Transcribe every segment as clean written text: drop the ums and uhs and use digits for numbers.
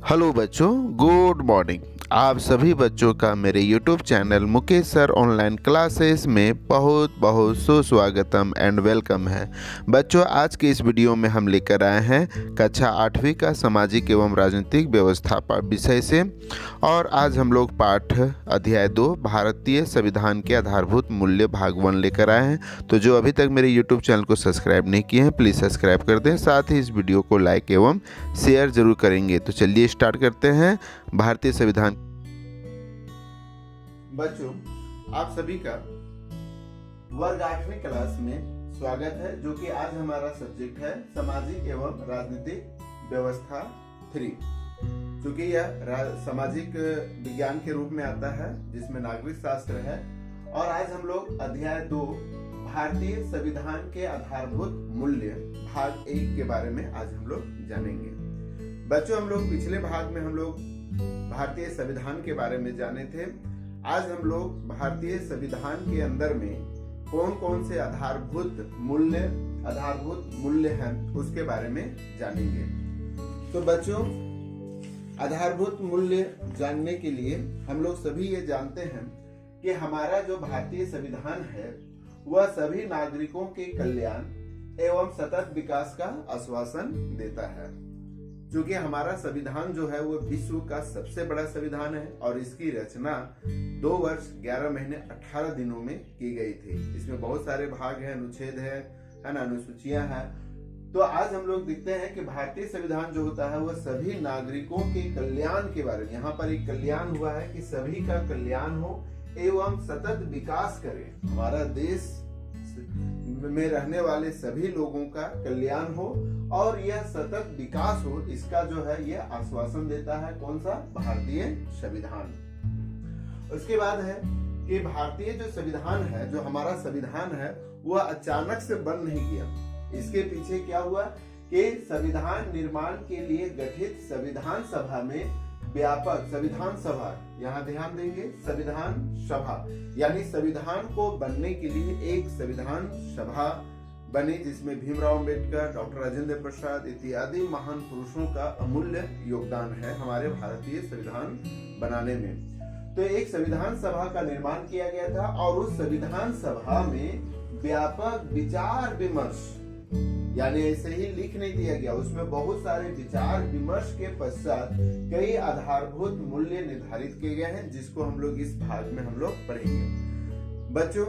Hello बच्चों, good morning. आप सभी बच्चों का मेरे YouTube channel Mukesh sir online classes में बहुत बहुत सुस्वागतम एंड वेलकम है। बच्चों, आज के इस वीडियो में हम लेकर आए हैं कक्षा 8वीं का सामाजिक एवं राजनीतिक व्यवस्था विषय से। और आज हम लोग पाठ अध्याय 2 भारतीय संविधान के आधारभूत मूल्य भाग 1 लेकर आए हैं। तो जो अभी तक मेरे YouTube चैनल को सब्सक्राइब नहीं किए हैं, प्लीज़ सब्सक्राइब कर दें। साथ ही इस वीडियो को लाइक एवं शेयर जरूर करेंगे। तो चलिए स्टार्ट करते हैं। भारतीय संविधान। बच्चों, आप सभी का वर्ग 8वीं क्लास में स्वागत है, जो कि आज हमारा सब्जेक्ट है सामाजिक एवं राजनीतिक व्यवस्था 3। चूंकि यह सामाजिक विज्ञान के रूप में आता है, जिसमें नागरिक शास्त्र है। और आज हम लोग अध्याय 2 भारतीय संविधान के आधारभूत मूल्य भाग 1 के बारे में आज हम लोग जानेंगे। बच्चों, हम लोग पिछले भाग में हम लोग भारतीय संविधान के बारे में जाने थे। आज हम लोग भारतीय संविधान के अंदर में कौन कौन से आधारभूत मूल्य हैं उसके बारे में जानेंगे। तो बच्चों, आधारभूत मूल्य जानने के लिए हम लोग सभी ये जानते हैं कि हमारा जो भारतीय संविधान है वह सभी नागरिकों के कल्याण एवं सतत विकास का आश्वासन देता है। क्योंकि हमारा संविधान जो है वो विश्व का सबसे बड़ा संविधान है और इसकी रचना 2 वर्ष 11 महीने 18 दिनों में की गई थी। इसमें बहुत सारे भाग हैं, अनुच्छेद है ना, अनुसूचियां हैं। तो आज हम लोग देखते हैं कि भारतीय संविधान जो होता है वह सभी नागरिकों के कल्याण के बारे में, यहाँ पर एक कल्याण हुआ है कि सभी का कल्याण हो एवं सतत विकास करे। हमारा देश में रहने वाले सभी लोगों का कल्याण हो और यह सतत विकास हो, इसका जो है यह आश्वासन देता है। कौन सा? भारतीय संविधान। उसके बाद है कि भारतीय जो संविधान है, जो हमारा संविधान है, वह अचानक से बन नहीं गया। इसके पीछे क्या हुआ कि संविधान निर्माण के लिए गठित संविधान सभा में व्यापक संविधान सभा, यहाँ ध्यान देंगे, संविधान सभा यानी संविधान को बनने के लिए एक संविधान सभा बनी, जिसमें भीमराव अंबेडकर, डॉक्टर राजेंद्र प्रसाद इत्यादि महान पुरुषों का अमूल्य योगदान है हमारे भारतीय संविधान बनाने में। तो एक संविधान सभा का निर्माण किया गया था और उस संविधान सभा में व्यापक विचार विमर्श, यानी ऐसे ही लिख नहीं दिया गया, उसमें बहुत सारे विचार विमर्श के पश्चात कई आधारभूत मूल्य निर्धारित किए गए हैं, जिसको हम लोग इस भाग में हम लोग पढ़ेंगे। बच्चों,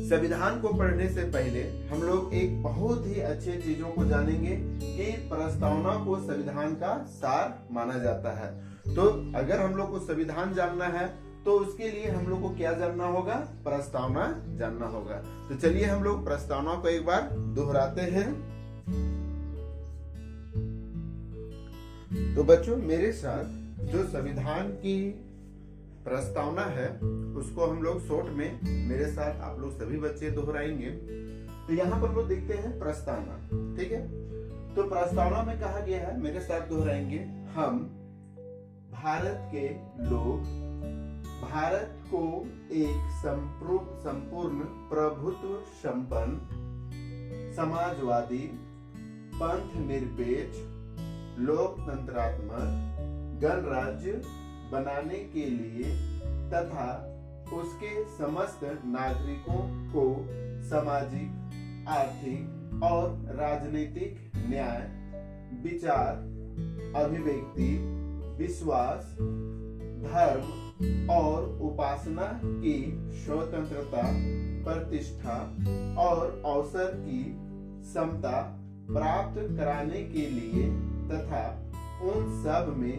संविधान को पढ़ने से पहले हम लोग एक बहुत ही अच्छे चीजों को जानेंगे कि प्रस्तावना को संविधान का सार माना जाता है। तो अगर हम लोग को संविधान जानना है तो उसके लिए हम लोग को क्या जानना होगा? प्रस्तावना जानना होगा। तो चलिए हम लोग प्रस्तावना को एक बार दोहराते हैं। तो बच्चों, मेरे साथ जो संविधान की प्रस्तावना है उसको हम लोग शॉर्ट में मेरे साथ आप लोग सभी बच्चे दोहराएंगे। तो यहाँ पर लोग देखते हैं प्रस्तावना, ठीक है। तो प्रस्तावना में कहा गया है, मेरे साथ दोहराएंगे, हम भारत के लोग भारत को एक संपूर्ण प्रभुत्व संपन्न समाजवादी पंथ निरपेक्ष लोकतंत्रात्मक गणराज्य बनाने के लिए तथा उसके समस्त नागरिकों को सामाजिक, आर्थिक और राजनीतिक न्याय, विचार, अभिव्यक्ति, विश्वास, धर्म और उपासना की स्वतंत्रता, प्रतिष्ठा और अवसर की समता प्राप्त कराने के लिए तथा उन सब में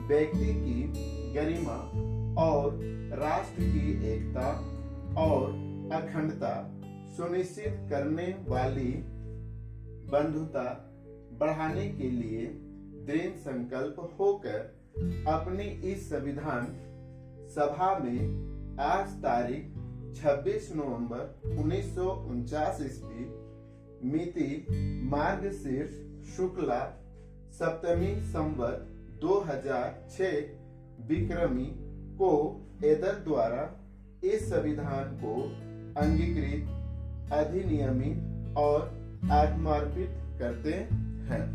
व्यक्ति की गरिमा और राष्ट्र की एकता और अखंडता सुनिश्चित करने वाली बंधुता बढ़ाने के लिए दृढ़ संकल्प होकर अपनी इस संविधान सभा में आज तारीख 26 नवंबर 1949 ईस्वी मिति मार्गशीर्ष शुक्ला सप्तमी संवत 2006 विक्रमी को एतद द्वारा इस संविधान को अंगीकृत, अधिनियमित और आत्मार्पित करते हैं।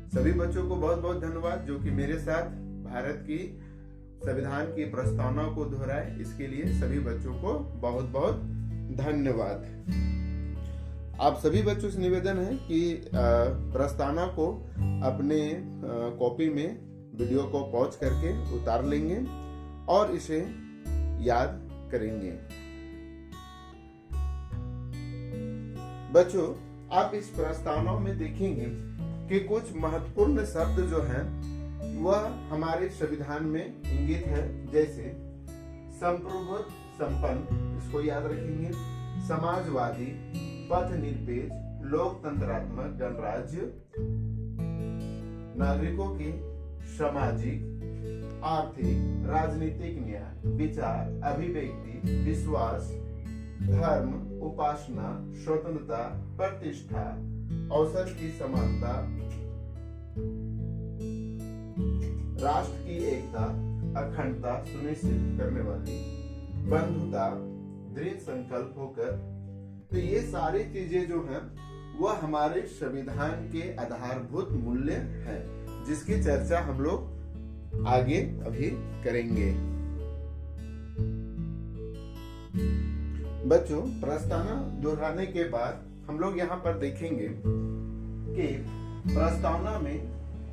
सभी बच्चों को बहुत बहुत धन्यवाद जो कि मेरे साथ भारत की संविधान की प्रस्तावना को दोहराए। इसके लिए सभी बच्चों को बहुत बहुत धन्यवाद। आप सभी बच्चों से निवेदन है कि प्रस्तावना को अपने कॉपी में वीडियो को पॉज करके उतार लेंगे और इसे याद करेंगे। बच्चों, आप इस प्रस्तावना में देखेंगे कि कुछ महत्वपूर्ण शब्द जो हैं वह हमारे संविधान में इंगित है, जैसे संप्रभुत्व संपन्न, इसको याद रखेंगे, समाजवादी, पथ निरपेक्ष, लोकतंत्रात्मक गणराज्य, नागरिकों के सामाजिक, आर्थिक, राजनीतिक न्याय, विचार, अभिव्यक्ति, विश्वास, धर्म, उपासना, स्वतंत्रता, प्रतिष्ठा, अवसर की समानता, राष्ट्र की एकता, अखंडता सुनिश्चित करने वाली, बंधुता, दृढ़ संकल्प होकर। तो ये सारी चीजें जो हैं वह हमारे संविधान के आधारभूत मूल्य हैं, जिसकी चर्चा हम लोग आगे अभी करेंगे। बच्चों, प्रस्तावना दोहराने के बाद हम लोग यहाँ पर देखेंगे कि प्रस्तावना में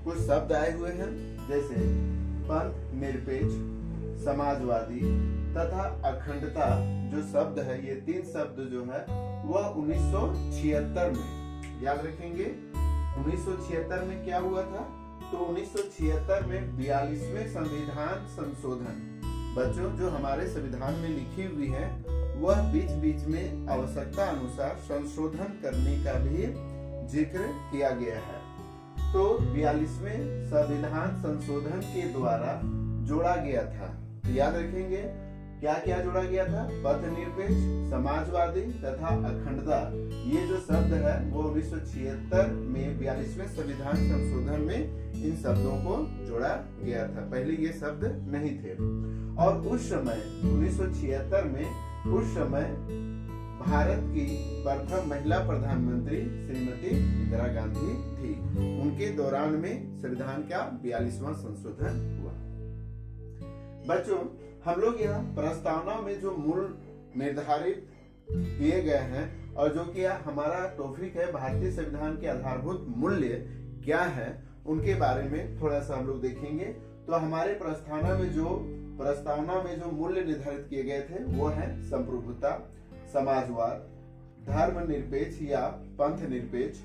कुछ शब्द आए हुए हैं, जैसे पंथ निरपेक्ष, समाजवादी तथा अखंडता। जो शब्द है, ये तीन शब्द जो है वह 1976 में, याद रखेंगे 1976 में क्या हुआ था। तो 1976 में 42वें संविधान संशोधन, बच्चों जो हमारे संविधान में लिखी हुई है वह बीच बीच में आवश्यकता अनुसार संशोधन करने का भी जिक्र किया गया है। तो 42वें संविधान संशोधन के द्वारा जोड़ा गया था। याद रखेंगे क्या क्या जोड़ा गया था। पथ निरपेक्ष, समाजवादी तथा अखंडता, ये जो शब्द है वो 1976 में 42वें संविधान संशोधन में इन शब्दों को जोड़ा गया था। पहले ये शब्द नहीं थे। और उस समय 1976 में उस समय भारत की प्रथम महिला प्रधानमंत्री श्रीमती इंदिरा गांधी थी। उनके दौरान में संविधान का 42वां संशोधन हुआ। बच्चों, हम लोग यहाँ प्रस्तावना में जो मूल निर्धारित किए गए हैं और जो कि हमारा टॉपिक है भारतीय संविधान के आधारभूत मूल्य क्या है, उनके बारे में थोड़ा सा हम लोग देखेंगे। तो हमारे प्रस्तावना में जो मूल्य निर्धारित किए गए थे वो है संप्रभुता, समाजवाद, धर्म निरपेक्ष या पंथ निरपेक्ष,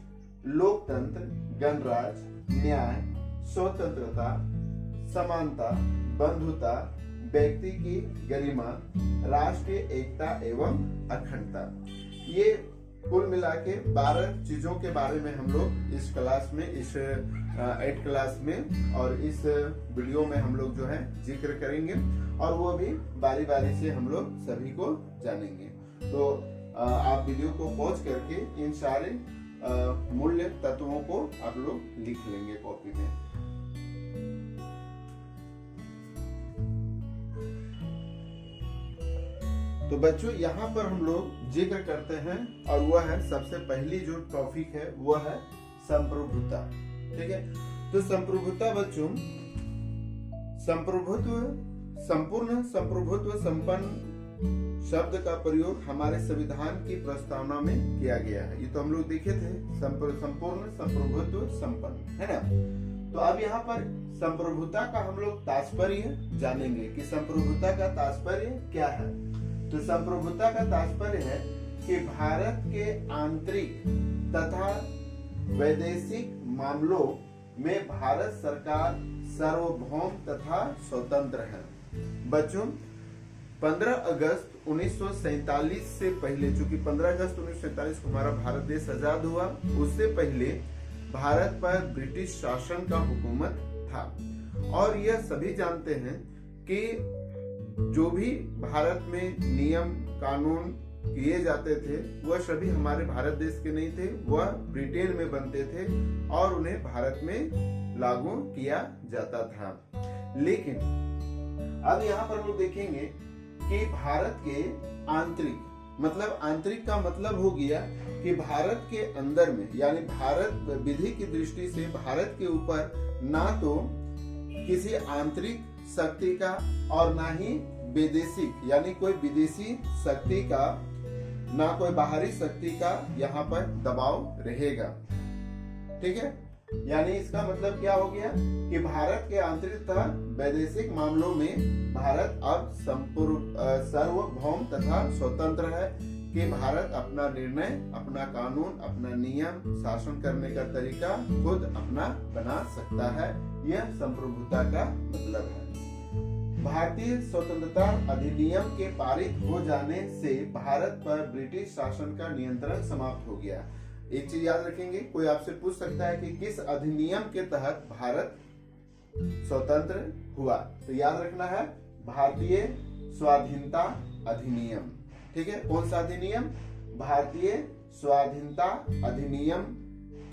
लोकतंत्र, गणराज्य, न्याय, स्वतंत्रता, समानता, बंधुता, व्यक्ति की गरिमा, राष्ट्रीय एकता एवं अखंडता। ये कुल मिला के 12 चीजों के बारे में हम लोग इस क्लास में, इस 8th क्लास में और इस वीडियो में हम लोग जो है जिक्र करेंगे और वो भी बारी बारी से हम लोग सभी को जानेंगे। तो आप वीडियो को पॉज करके इन सारे मूल्य तत्वों को आप लोग लिख लेंगे कॉपी में। तो बच्चों, यहाँ पर हम लोग जिक्र करते हैं और वह है सबसे पहली जो टॉपिक है वह है संप्रभुता। ठीक है। तो संप्रभुता बच्चों, संप्रभुत्व, संपूर्ण संप्रभुत्व संपन्न शब्द का प्रयोग हमारे संविधान की प्रस्तावना में किया गया है। ये तो हम लोग देखे थे, संपूर्ण संप्रभुत्व संपन्न, है ना। तो अब यहाँ पर संप्रभुता का हम लोग तात्पर्य जानेंगे कि संप्रभुता का तात्पर्य क्या है। तो संप्रभुता का तात्पर्य है कि भारत के आंतरिक तथा वैदेशिक मामलों में भारत सरकार सार्वभौम तथा स्वतंत्र है। बच्चों, 15 अगस्त 1947 से पहले, चूंकि 15 अगस्त 1947 को हमारा भारत देश आजाद हुआ, उससे पहले भारत पर ब्रिटिश शासन का हुकूमत था। और यह सभी जानते हैं कि जो भी भारत में नियम कानून किए जाते थे वह सभी हमारे भारत देश के नहीं थे, वह ब्रिटेन में बनते थे और उन्हें भारत में लागू किया जाता था। लेकिन अब यहाँ पर हम लोग देखेंगे कि भारत के आंतरिक मतलब आंतरिक का मतलब हो गया कि भारत के अंदर में, यानी भारत विधि की दृष्टि से भारत के ऊपर ना तो किसी आंतरिक शक्ति का और ना ही वैदेशिक यानी कोई विदेशी शक्ति का, ना कोई बाहरी शक्ति का यहाँ पर दबाव रहेगा। ठीक है, यानी इसका मतलब क्या हो गया कि भारत के आंतरिक तथा वैदेशिक मामलों में भारत अब सार्वभौम तथा स्वतंत्र है कि भारत अपना निर्णय, अपना कानून, अपना नियम, शासन करने का तरीका खुद अपना बना सकता है। यह संप्रभुता का मतलब है। भारतीय स्वतंत्रता अधिनियम के पारित हो जाने से भारत पर ब्रिटिश शासन का नियंत्रण समाप्त हो गया। एक चीज याद रखेंगे, कोई आपसे पूछ सकता है कि किस अधिनियम के तहत भारत स्वतंत्र हुआ, तो याद रखना है भारतीय स्वाधीनता अधिनियम। ठीक है, कौन सा अधिनियम? भारतीय स्वाधीनता अधिनियम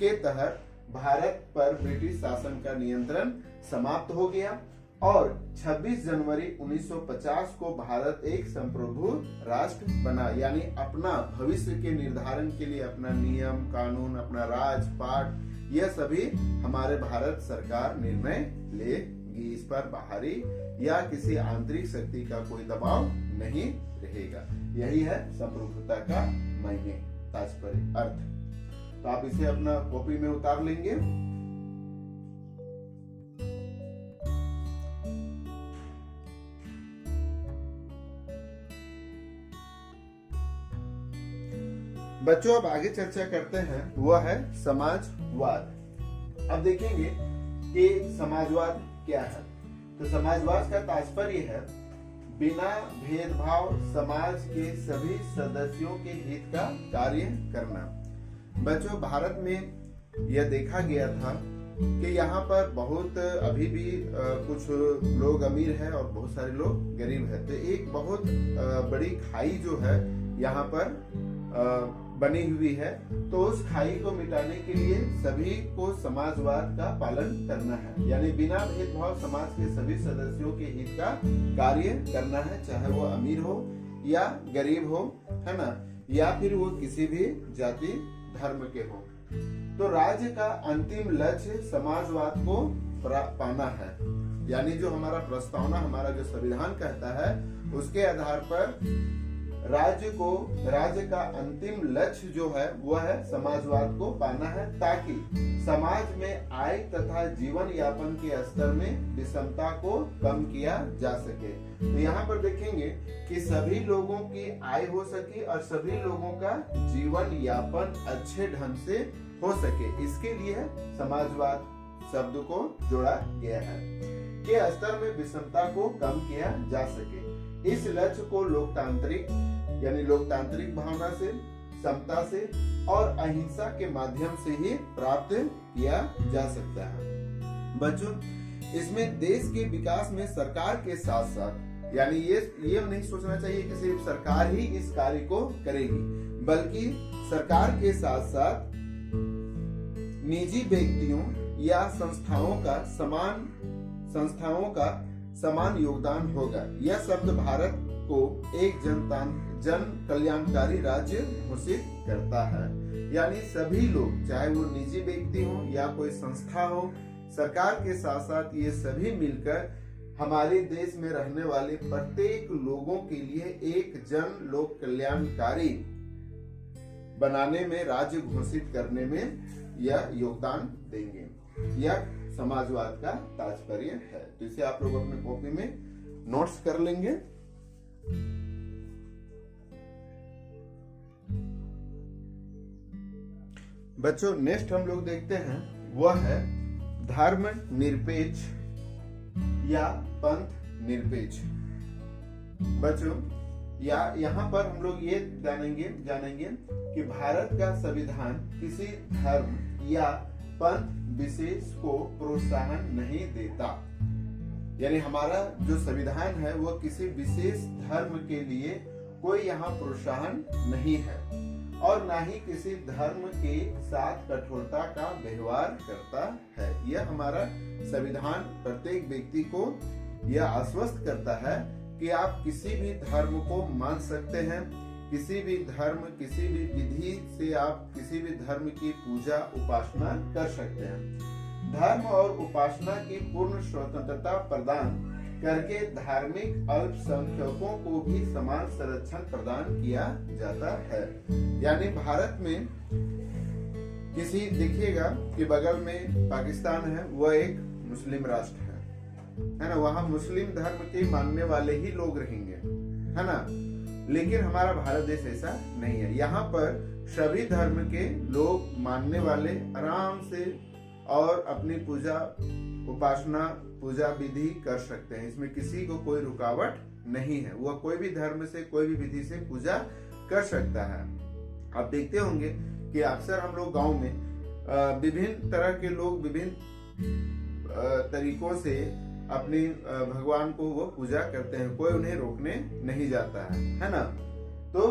के तहत भारत पर ब्रिटिश शासन का नियंत्रण समाप्त हो गया और 26 जनवरी 1950 को भारत एक संप्रभु राष्ट्र बना, यानी अपना भविष्य के निर्धारण के लिए अपना नियम, कानून, अपना राजपाट, यह सभी हमारे भारत सरकार निर्णय लेगी। इस पर बाहरी या किसी आंतरिक शक्ति का कोई दबाव नहीं रहेगा। यही है संप्रभुता का मायने, तात्पर्य, अर्थ। तो आप इसे अपना कॉपी में उतार लेंगे। बच्चों अब आगे चर्चा करते हैं, वह है समाजवाद। अब देखेंगे कि समाजवाद क्या है। तो समाजवाद का तात्पर्य है बिना भेदभाव समाज के सभी सदस्यों के हित का कार्य करना। बच्चों भारत में यह देखा गया था कि यहाँ पर बहुत अभी भी कुछ लोग अमीर है और बहुत सारे लोग गरीब है। तो एक बहुत बड़ी खाई जो है यहाँ पर बनी हुई है, तो उस खाई को मिटाने के लिए सभी को समाजवाद का पालन करना है, यानी बिना भेदभाव समाज के सभी सदस्यों के हित का कार्य करना है, चाहे वो अमीर हो या गरीब हो, है ना, या फिर वो किसी भी जाति धर्म के हो। तो राज्य का अंतिम लक्ष्य समाजवाद को पाना है, यानी जो हमारा प्रस्तावना, हमारा जो संविधान कहता है, उसके आधार पर राज्य का अंतिम लक्ष्य जो है वह है समाजवाद को पाना है, ताकि समाज में आय तथा जीवन यापन के स्तर में विषमता को कम किया जा सके। तो यहाँ पर देखेंगे कि सभी लोगों की आय हो सके और सभी लोगों का जीवन यापन अच्छे ढंग से हो सके, इसके लिए समाजवाद शब्द को जोड़ा गया है कि स्तर में विषमता को कम किया जा सके। इस लक्ष्य को लोकतांत्रिक भावना से, समता से और अहिंसा के माध्यम से ही प्राप्त किया जा सकता है। बच्चों इसमें देश के विकास में सरकार के साथ साथ, यानी ये नहीं सोचना चाहिए कि सिर्फ सरकार ही इस कार्य को करेगी, बल्कि सरकार के साथ साथ निजी व्यक्तियों या संस्थाओं का समान योगदान होगा। यह शब्द भारत को एक जन कल्याणकारी राज्य घोषित करता है, यानी सभी लोग, चाहे वो निजी व्यक्ति हो या कोई संस्था हो, सरकार के साथ साथ ये सभी मिलकर हमारे देश में रहने वाले प्रत्येक लोगों के लिए एक जन लोक कल्याणकारी बनाने में, राज्य घोषित करने में यह योगदान देंगे। यह समाजवाद का तात्पर्य है। तो इसे आप लोग अपने कॉपी में नोट्स कर लेंगे। बच्चों नेक्स्ट हम लोग देखते हैं, वह है धर्म निरपेक्ष या पंथ निरपेक्ष। बच्चों यहाँ पर हम लोग ये जानेंगे कि भारत का संविधान किसी धर्म या पंथ विशेष को प्रोत्साहन नहीं देता, यानी हमारा जो संविधान है वो किसी विशेष धर्म के लिए कोई यहाँ प्रोत्साहन नहीं है और ना ही किसी धर्म के साथ कठोरता का व्यवहार करता है। यह हमारा संविधान प्रत्येक व्यक्ति को यह आश्वस्त करता है कि आप किसी भी धर्म को मान सकते हैं, किसी भी धर्म, किसी भी विधि से आप किसी भी धर्म की पूजा उपासना कर सकते हैं। धर्म और उपासना की पूर्ण स्वतंत्रता प्रदान करके धार्मिक अल्पसंख्यकों को भी समान संरक्षण प्रदान किया जाता है। यानी भारत में किसी देखिएगा कि बगल में पाकिस्तान है, वह एक मुस्लिम राष्ट्र है ना, वहां मुस्लिम धर्म के मानने वाले ही लोग रहेंगे, है ना। लेकिन हमारा भारत देश ऐसा नहीं है। यहाँ पर सभी धर्म के लोग मानने वाले आराम से और अपनी पूजा उपासना पूजा विधि कर सकते हैं। इसमें किसी को कोई रुकावट नहीं है। वह कोई भी धर्म से कोई भी विधि से पूजा कर सकता है। आप देखते होंगे कि अक्सर हम लोग गांव में विभिन्न तरह के लोग विभिन्न तरीकों से अपने भगवान को वो पूजा करते हैं, कोई उन्हें रोकने नहीं जाता है ना। तो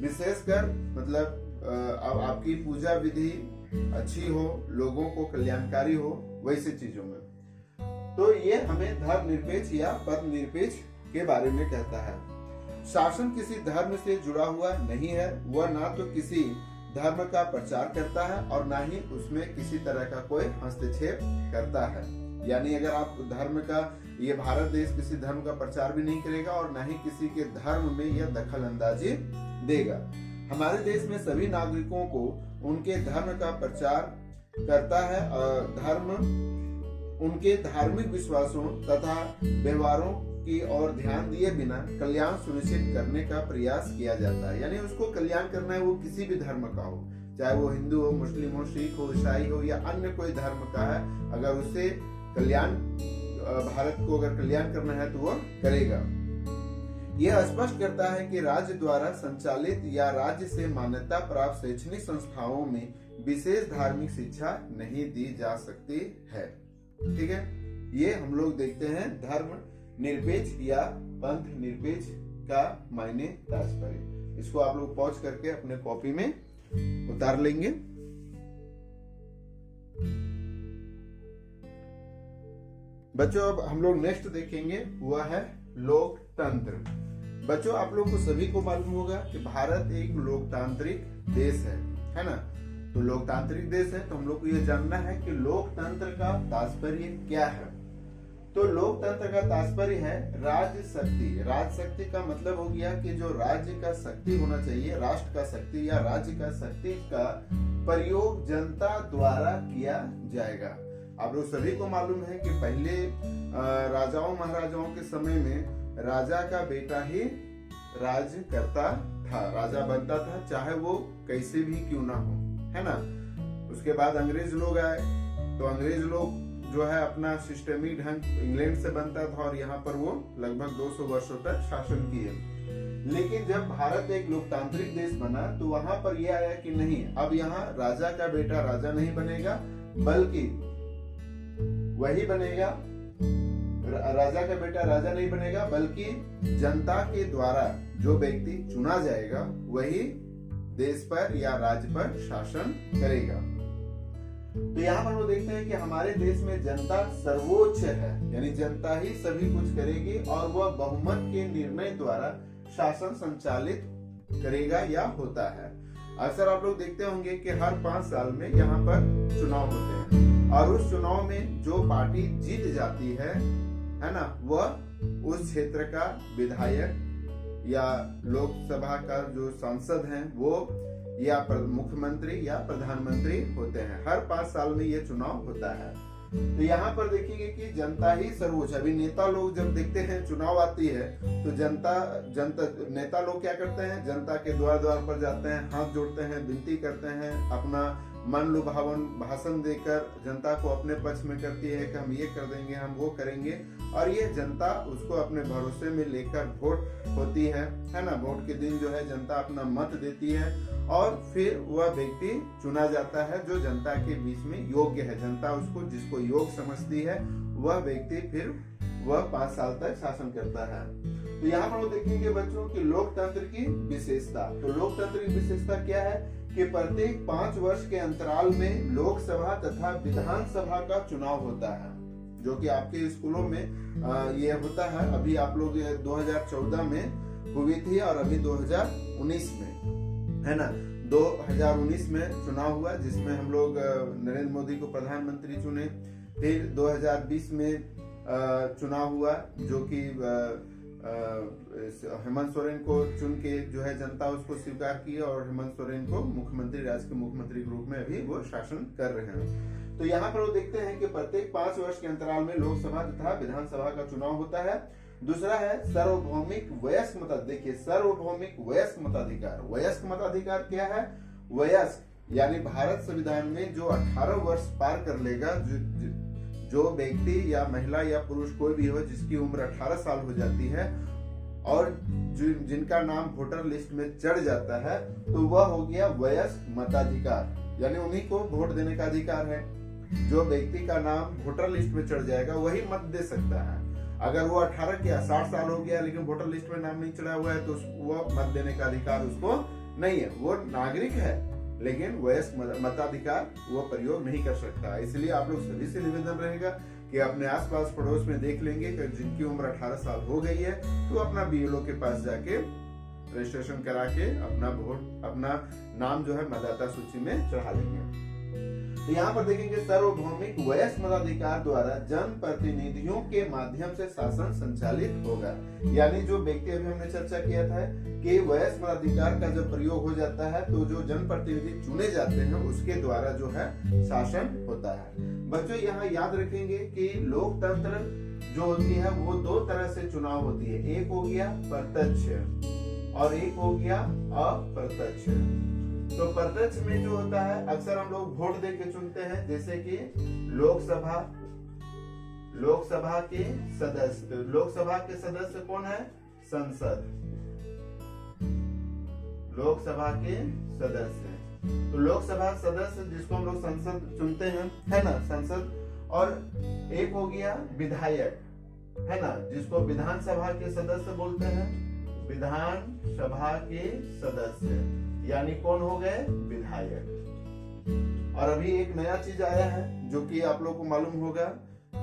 विशेषकर मतलब अब आपकी पूजा विधि अच्छी हो, लोगों को कल्याणकारी हो, वैसे चीजों में। तो ये हमें धर्म निरपेक्ष या पद निरपेक्ष के बारे में कहता है। शासन किसी धर्म से जुड़ा हुआ नहीं है। वह ना तो किसी धर्म का प्रचार करता है और ना ही उसमें किसी तरह का कोई हस्तक्षेप करता है। यानी अगर आप धर्म का, ये भारत देश किसी धर्म का प्रचार भी नहीं करेगा और ना ही किसी के धर्म में यह दखल अंदाजी देगा। हमारे देश में सभी नागरिकों को उनके धर्म का प्रचार करता है और धर्म उनके धार्मिक विश्वासों तथा व्यवहारों की ओर ध्यान दिए बिना कल्याण सुनिश्चित करने का प्रयास किया जाता है। यानी उसको कल्याण करना है, वो किसी भी धर्म का हो, चाहे वो हिंदू हो, मुस्लिम हो, सिख हो, ईसाई हो या अन्य कोई धर्म का है। अगर उससे कल्याण, भारत को अगर कल्याण करना है तो वह करेगा। यह स्पष्ट करता है कि राज्य द्वारा संचालित या राज्य से मान्यता प्राप्त शैक्षणिक संस्थाओं में विशेष धार्मिक शिक्षा नहीं दी जा सकती है। ठीक है, ये हम लोग देखते हैं धर्म निरपेक्ष या पंथ निरपेक्ष का मायने तात्पर्य। इसको आप लोग पॉज करके अपने कॉपी में उतार लेंगे। बच्चों अब हम लोग नेक्स्ट देखेंगे, वह है लोकतंत्र। बच्चों आप लोग को सभी को मालूम होगा कि भारत एक लोकतांत्रिक देश है ना। तो लोकतांत्रिक देश है तो हम लोग को यह जानना है कि लोकतंत्र का तात्पर्य क्या है। तो लोकतंत्र का तात्पर्य है राज्य शक्ति। राज्य शक्ति का मतलब हो गया कि जो राज्य का शक्ति होना चाहिए, राष्ट्र का शक्ति या राज्य का शक्ति का प्रयोग जनता द्वारा किया जाएगा। आप लोग सभी को मालूम है कि पहले राजाओं महाराजाओं के समय में राजा का बेटा ही राज्य करता था, राजा बनता था, चाहे वो कैसे भी क्यों ना हो, है ना। उसके बाद अंग्रेज लोग आए तो अंग्रेज लोग जो है अपना सिस्टमिक ढंग इंग्लैंड से बनता था और यहाँ पर वो लगभग 200 वर्षों तक शासन किए। लेकिन जब भारत एक लोकतांत्रिक देश बना तो वहां पर यह आया कि नहीं, अब यहाँ राजा का बेटा राजा नहीं बनेगा, बल्कि वही बनेगा, राजा का बेटा राजा नहीं बनेगा, बल्कि जनता के द्वारा जो व्यक्ति चुना जाएगा वही देश पर या राज्य पर शासन करेगा। तो यहाँ पर वो देखते हैं कि हमारे देश में जनता सर्वोच्च है, यानी जनता ही सभी कुछ करेगी और वह बहुमत के निर्णय द्वारा शासन संचालित करेगा या होता है। अक्सर आप लोग देखते होंगे कि हर 5 साल में यहाँ पर चुनाव होते हैं और उस चुनाव में जो पार्टी जीत जाती है ना, वह उस क्षेत्र का विधायक या लोकसभा का जो सांसद हैं वो या मुख्यमंत्री या प्रधानमंत्री होते हैं। हर 5 साल में ये चुनाव होता है। तो यहाँ पर देखेंगे कि जनता ही सर्वोच्च। अभी नेता लोग जब देखते हैं चुनाव आती है तो जनता नेता लोग क्या करते हैं, जनता के द्वार द्वार पर जाते हैं, हाथ जोड़ते हैं, विनती करते हैं, अपना मन लुभावन भाषण देकर जनता को अपने पक्ष में करती है कि हम ये कर देंगे, हम वो करेंगे, और ये जनता उसको अपने भरोसे में लेकर वोट होती है ना। वोट के दिन जो है जनता अपना मत देती है और फिर वह व्यक्ति चुना जाता है जो जनता के बीच में योग्य है। जनता उसको जिसको योग्य समझती है वह व्यक्ति फिर वह 5 साल तक शासन करता है। तो यहाँ पर देखेंगे बच्चों की लोकतंत्र की विशेषता। तो लोकतंत्र की विशेषता क्या है कि प्रत्येक 5 वर्ष के अंतराल में लोकसभा तथा विधानसभा का चुनाव होता है, जो कि आपके स्कूलों में ये होता है। अभी आप लोग 2014 में हुई थी और अभी 2019 में, है ना, 2019 में चुनाव हुआ जिसमें हम लोग नरेंद्र मोदी को प्रधानमंत्री चुने। फिर 2020 में चुनाव हुआ जो कि हेमंत सोरेन को चुन के जो है जनता उसको स्वीकार की और हेमंत सोरेन को मुख्यमंत्री, राज्य के मुख्यमंत्री के रूप में अभी वो शासन कर रहे हैं। तो यहाँ पर वो देखते हैं कि प्रत्येक 5 वर्ष के अंतराल में लोकसभा तथा विधानसभा का चुनाव होता है। दूसरा है सार्वभौमिक वयस्क मताधिकार। देखिए, सार्वभौमिक वयस्क मताधिकार। वयस्क मताधिकार क्या है? वयस्क यानी भारत संविधान में जो 18 वर्ष पार कर लेगा, जो व्यक्ति या महिला या पुरुष कोई भी हो जिसकी उम्र 18 साल हो जाती है और जिनका नाम वोटर लिस्ट में चढ़ जाता है, तो वह हो गया वयस्क मताधिकार, यानी उन्हीं को वोट देने का अधिकार है। जो व्यक्ति का नाम वोटर लिस्ट में चढ़ जाएगा वही मत दे सकता है। अगर वो 18 क्या 60 साल हो गया लेकिन वोटर लिस्ट में नाम नहीं चढ़ा हुआ है तो वो मत देने का अधिकार उसको नहीं है। वो नागरिक है लेकिन वयस्क मताधिकार वो प्रयोग नहीं कर सकता। इसलिए आप लोग सभी से निवेदन रहेगा कि अपने आसपास पड़ोस में देख लेंगे कि जिनकी उम्र 18 साल हो गई है तो अपना बीएलओ के पास जाके रजिस्ट्रेशन करा के अपना नाम जो है मतदाता सूची में चढ़ा लेंगे। तो यहाँ पर देखेंगे सार्वभौमिक वयस्क मताधिकार द्वारा जन प्रतिनिधियों के माध्यम से शासन संचालित होगा। यानी जो व्यक्ति अभी हमने चर्चा किया था कि वयस्क मताधिकार का जब प्रयोग हो जाता है तो जो जन प्रतिनिधि चुने जाते हैं उसके द्वारा जो है शासन होता है। बच्चों यहाँ याद रखेंगे कि लोकतंत्र जो होती है वो 2 तरह से चुनाव होती है। एक हो गया प्रत्यक्ष और एक हो गया अप्रत्यक्ष। तो प्रत्यक्ष में जो होता है अक्सर हम लोग वोट दे के चुनते हैं, जैसे कि लोकसभा के सदस्य। लोकसभा के सदस्य कौन है? संसद। लोकसभा के सदस्य, तो लोकसभा सदस्य जिसको हम लोग संसद चुनते हैं, है ना, संसद। और एक हो गया विधायक, है ना, जिसको विधानसभा के सदस्य बोलते हैं। विधानसभा के सदस्य यानी कौन हो गए? विधायक। और अभी एक नया चीज आया है जो कि आप लोग को मालूम होगा,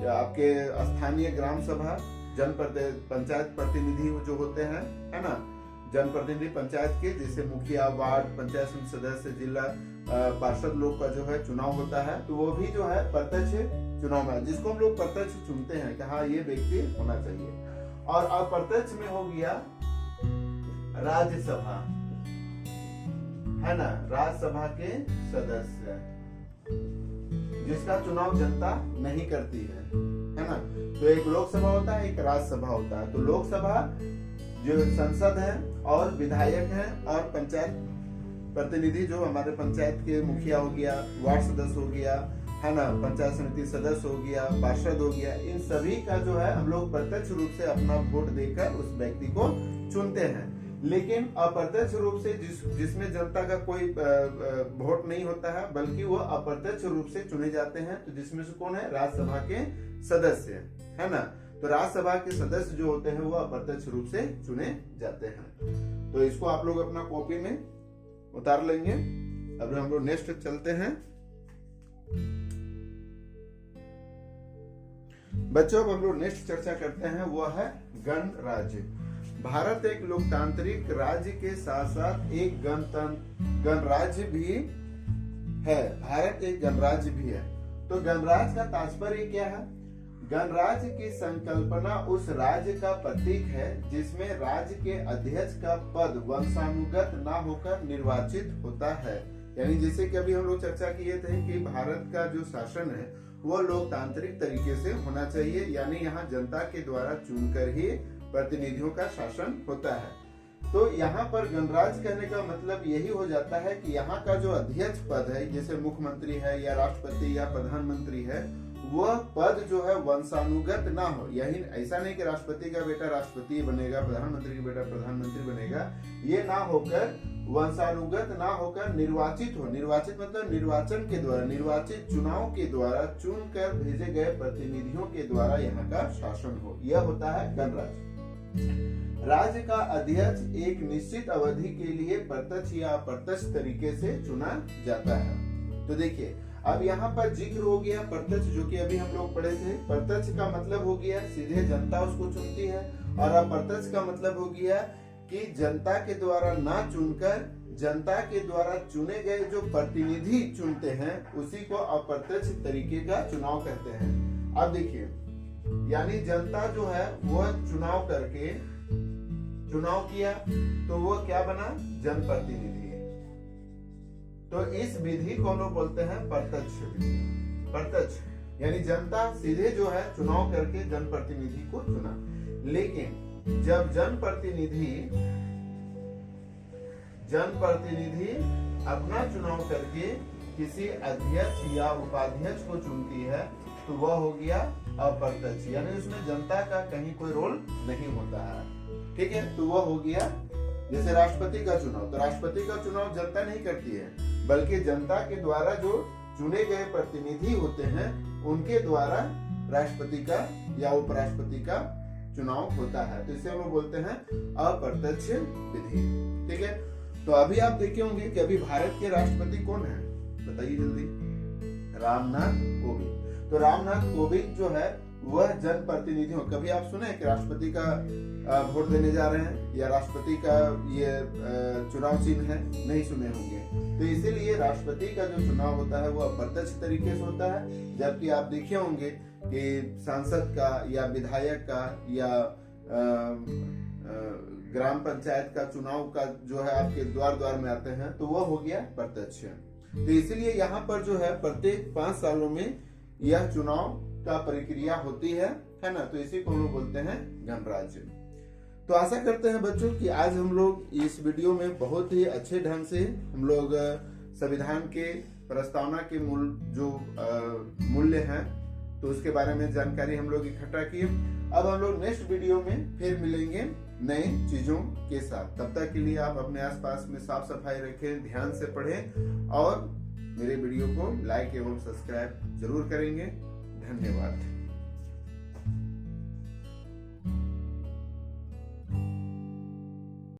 या आपके स्थानीय ग्राम सभा पंचायत प्रतिनिधि जो होते हैं, है ना, जनप्रतिनिधि पंचायत के, जैसे मुखिया, वार्ड, पंचायत समिति सदस्य, जिला पार्षद लोग का जो है चुनाव होता है, तो वो भी जो है प्रत्यक्ष चुनाव में, जिसको हम लोग प्रत्यक्ष चुनते हैं कि हाँ ये व्यक्ति होना चाहिए। और अप्रत्यक्ष में हो गया राज्यसभा, है ना, राज्यसभा के सदस्य, जिसका चुनाव जनता नहीं करती है ना। तो एक लोकसभा होता है, एक राज्यसभा होता है। तो लोकसभा जो संसद है और विधायक है और पंचायत प्रतिनिधि जो हमारे पंचायत के मुखिया हो गया, वार्ड सदस्य हो गया, है ना, पंचायत समिति सदस्य हो गया, पार्षद हो गया, इन सभी का जो है हम लोग प्रत्यक्ष रूप से अपना वोट देकर उस व्यक्ति को चुनते हैं। लेकिन अप्रत्यक्ष रूप से जिसमें जनता का कोई वोट नहीं होता है, बल्कि वो अप्रत्यक्ष रूप से चुने जाते हैं। तो जिसमें से कौन है? राज्यसभा के सदस्य, है ना। तो राज्यसभा के सदस्य जो होते हैं वो अप्रत्यक्ष रूप से चुने जाते हैं। तो इसको आप लोग अपना कॉपी में उतार लेंगे। अब हम लोग नेक्स्ट चलते हैं बच्चों। अब हम लोग नेक्स्ट चर्चा करते हैं वो है गणराज्य। भारत एक लोकतांत्रिक राज्य के साथ साथ एक गणराज्य भी है। भारत एक गणराज्य भी है। तो गणराज्य का तात्पर्य क्या है? गणराज्य की संकल्पना उस राज्य का प्रतीक है जिसमें राज्य के अध्यक्ष का पद वंशानुगत ना होकर निर्वाचित होता है। यानी जैसे कि अभी हम लोग चर्चा किए थे कि भारत का जो शासन है वो लोकतांत्रिक तरीके से होना चाहिए, यानी यहाँ जनता के द्वारा चुनकर ही प्रतिनिधियों का शासन होता है। तो यहाँ पर गणराज्य कहने का मतलब यही हो जाता है कि यहाँ का जो अध्यक्ष पद है, जैसे मुख्यमंत्री है या राष्ट्रपति या प्रधानमंत्री है, वह पद जो है वंशानुगत ना हो। यही ऐसा नहीं कि राष्ट्रपति का बेटा राष्ट्रपति बनेगा, प्रधानमंत्री का बेटा प्रधानमंत्री बनेगा, ये ना होकर वंशानुगत ना होकर निर्वाचित हो। निर्वाचित मतलब निर्वाचन के द्वारा, निर्वाचित चुनाव के द्वारा चुनकर भेजे गए प्रतिनिधियों के द्वारा यहाँ का शासन हो। यह होता है गणराज्य। राज्य का अध्यक्ष एक निश्चित अवधि के लिए प्रत्यक्ष या अप्रत्यक्ष तरीके से चुना जाता है। तो देखिए अब यहाँ पर जिक्र हो गया प्रत्यक्ष, जो कि अभी हम लोग पढ़े थे। प्रत्यक्ष का मतलब हो गया सीधे जनता उसको चुनती है, और अप्रत्यक्ष का मतलब हो गया कि जनता के द्वारा ना चुनकर जनता के द्वारा चुने गए जो प्रतिनिधि चुनते हैं उसी को अप्रत्यक्ष तरीके का चुनाव कहते हैं। अब देखिए, यानी जनता जो है वह चुनाव करके चुनाव किया तो वो क्या बना, जनप्रतिनिधि। तो इस विधि को लोग बोलते हैं प्रत्यक्ष विधि। प्रत्यक्ष यानी जनता सीधे जो है चुनाव करके जनप्रतिनिधि को चुना। लेकिन जब जनप्रतिनिधि अपना चुनाव करके किसी अध्यक्ष या उपाध्यक्ष को चुनती है तो वह हो गया अप्रत्यक्ष, यानी उसमें जनता का कहीं कोई रोल नहीं होता है। ठीक है, तो वह हो गया जैसे राष्ट्रपति का चुनाव। तो राष्ट्रपति का चुनाव जनता नहीं करती है, बल्कि जनता के द्वारा जो चुने गए प्रतिनिधि होते हैं उनके द्वारा राष्ट्रपति का या उपराष्ट्रपति का चुनाव होता है। तो इसे हम लोग बोलते हैं अप्रत्यक्ष विधि। ठीक है, तो अभी आप देखे होंगे कि अभी भारत के राष्ट्रपति कौन है, बताइए जल्दी। रामनाथ कोविंद। तो रामनाथ कोविंद जो है वह जनप्रतिनिधि हो। कभी आप सुने कि राष्ट्रपति का वोट देने जा रहे हैं या राष्ट्रपति का ये चुनाव चिन्ह है, नहीं सुने होंगे। तो इसीलिए राष्ट्रपति का जो चुनाव होता है वो अप्रत्यक्ष तरीके से होता है, जबकि आप देखे होंगे कि सांसद का या विधायक का या ग्राम पंचायत का चुनाव का जो है आपके द्वार द्वार में आते हैं तो वह हो गया प्रत्यक्ष। तो इसीलिए यहाँ पर जो है प्रत्येक 5 सालों में यह चुनाव का प्रक्रिया होती है ना। तो इसी को हम लोग बोलते हैं गणराज्य। तो आशा करते हैं बच्चों कि आज हम लोग इस वीडियो में बहुत ही अच्छे ढंग से हम लोग संविधान के प्रस्तावना के मूल्य हैं तो उसके बारे में जानकारी हम लोग इकट्ठा किए। अब हम लोग नेक्स्ट वीडियो में फिर मिलेंगे नए चीजों के साथ। तब तक के लिए आप अपने आसपास में साफ सफाई रखें, ध्यान से पढ़ें और मेरे वीडियो को लाइक एवं सब्सक्राइब जरूर करेंगे। धन्यवाद।